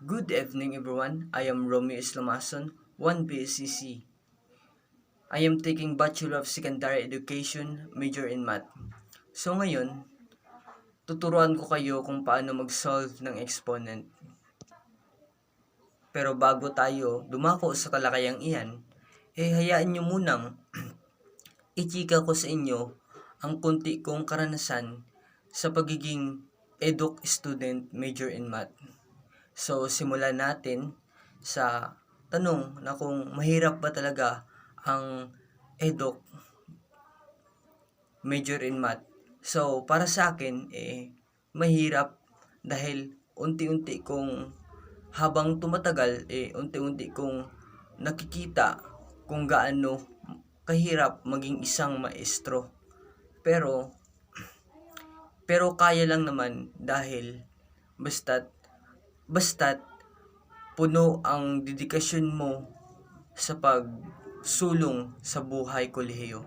Good evening everyone, I am Romeo Islamason, 1BSCC. I am taking Bachelor of Secondary Education, major in Math. So ngayon, tuturuan ko kayo kung paano mag-solve ng exponent. Pero bago tayo dumako sa talakayang iyan, hayaan nyo munang ichika ko sa inyo ang kunti kong karanasan sa pagiging eduk student major in Math. So, simulan natin sa tanong na kung mahirap ba talaga ang eduk major in Math. So, para sa akin, mahirap dahil unti-unti kong habang tumatagal, unti-unti kong nakikita kung gaano kahirap maging isang maestro. Pero kaya lang naman dahil basta't puno ang dedikasyon mo sa pagsulong sa buhay kolehiyo.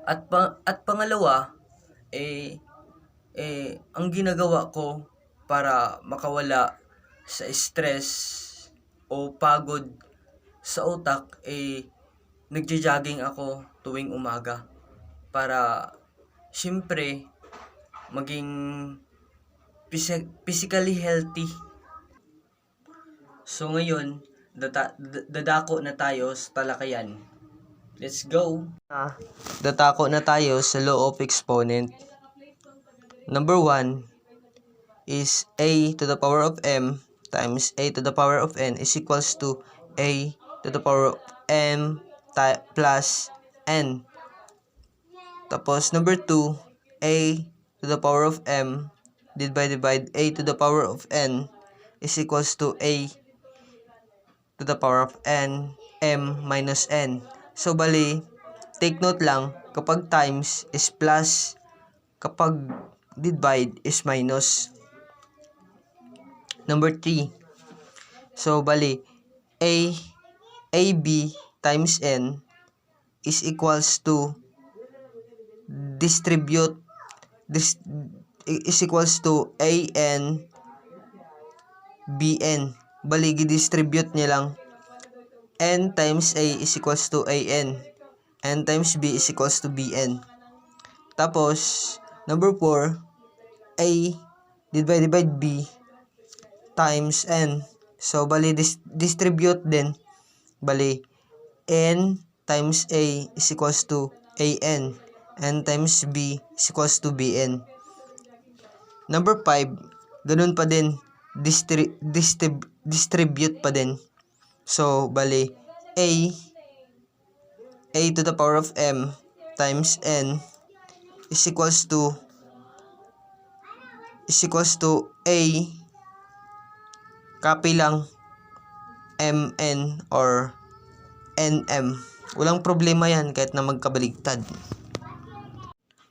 At pangalawa, ang ginagawa ko para makawala sa stress o pagod sa utak, nagja-jogging ako tuwing umaga para syempre maging physically healthy. So ngayon, dadako na tayo sa talakayan. Let's go! Dadako na tayo sa law of exponent. Number 1 is a to the power of m times a to the power of n is equals to a to the power of m plus n. Tapos number 2, a to the power of m divide a to the power of n is equals to a to the power of n m minus n. So bali, take note lang, kapag times is plus, kapag divide is minus. Number 3, so bali, ab times n is equals to distribute is equals to an bn. Bali, distribute niya lang, n times a is equals to an, n times b is equals to bn. Tapos number 4, a divide b times n. So bali, distribute din, bali n times a is equals to an, n times b is equals to bn. Number 5, ganun pa din, distribute pa din. So bali, a to the power of m times n is equals to a, copy lang, mn or nm. Walang problema yan kahit na magkabaligtad.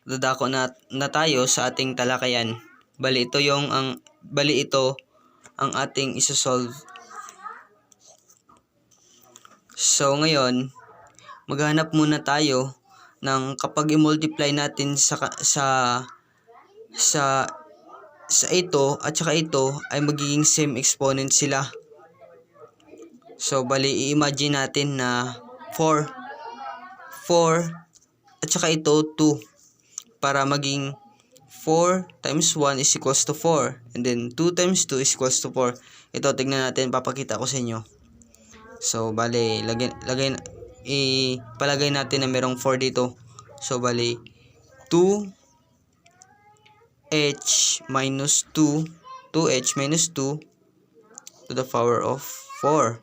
Dadako na tayo sa ating talakayan. Bali ito ang ating isosolve. So ngayon, maghanap muna tayo ng kapag i-multiply natin sa ito at saka ito ay magiging same exponent sila. So bali, i-imagine natin na 4 at saka ito 2 para maging 4 times 1 is equals to 4 and then 2 times 2 is equals to 4. Ito, tignan natin, papakita ko sa inyo. So bali, ipalagay natin na merong 4 dito. So bali, 2h minus 2 to the power of 4.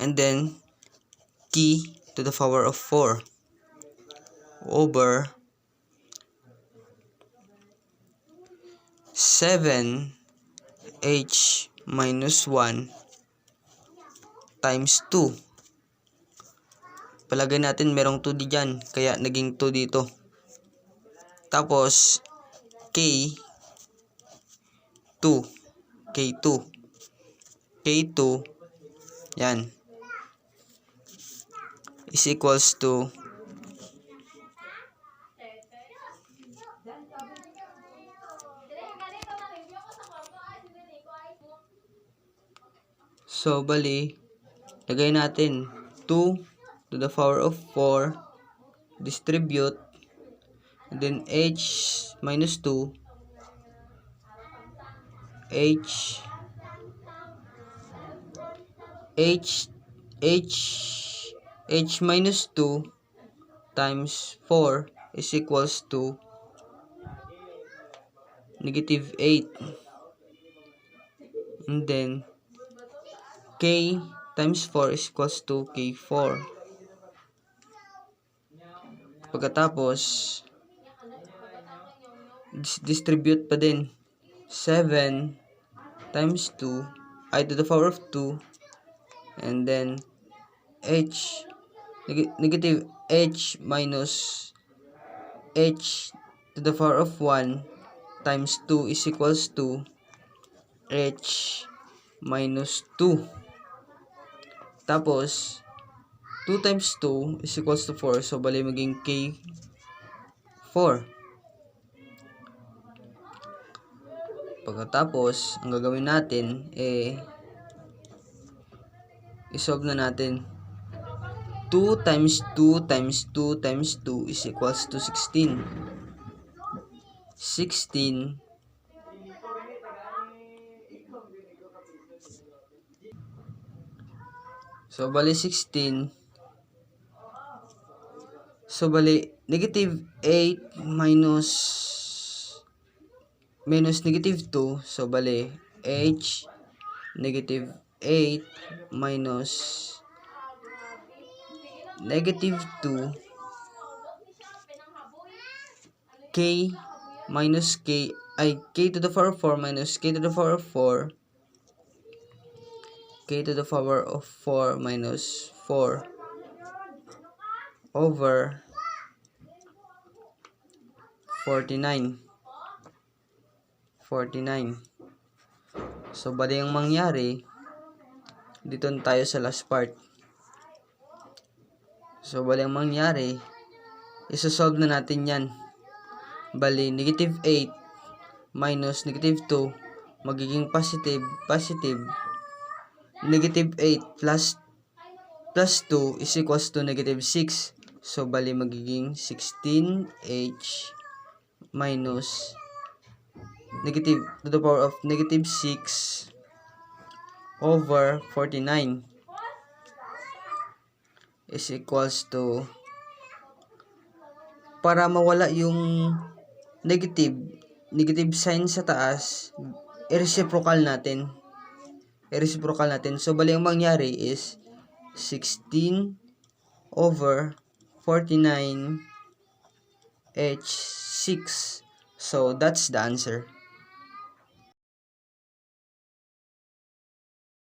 And then t to the power of 4 over 7h minus 1 times 2. Palagay natin merong 2 dyan, kaya naging 2 dito. Tapos K2 yan is equals to So, bali, lagay natin 2 to the power of 4, distribute, and then h minus 2, h minus 2 times 4 is equals to negative 8. And then, k times 4 is equals to k4. Pagkatapos, distribute pa din. 7 times 2, I to the power of 2, and then negative h minus h to the power of 1 times 2 is equals to h minus 2. Tapos, 2 times 2 is equals to 4. So, bali maging k4. Pagkatapos, ang gagawin natin, isolve na natin. 2 times 2 times 2 times 2 is equals to 16. 16 So, bali 16. So, bali negative 8 minus negative 2. So, bali h negative 8 minus negative 2 k minus k to the power of 4 minus k to the power of 4 k to the power of 4 minus 4 over 49. So, bali ang mangyari, dito na tayo sa last part. So, bali ang mangyari, isosolve na natin yan. Bali, negative 8 minus negative 2, magiging positive. Negative 8 plus 2 is equals to negative 6. So, bali magiging 16h minus negative to the power of negative 6 over 49 is equals to, para mawala yung negative sign sa taas, i-reciprocal natin. So, bali ang mangyari is 16 over 49 h6. So, that's the answer.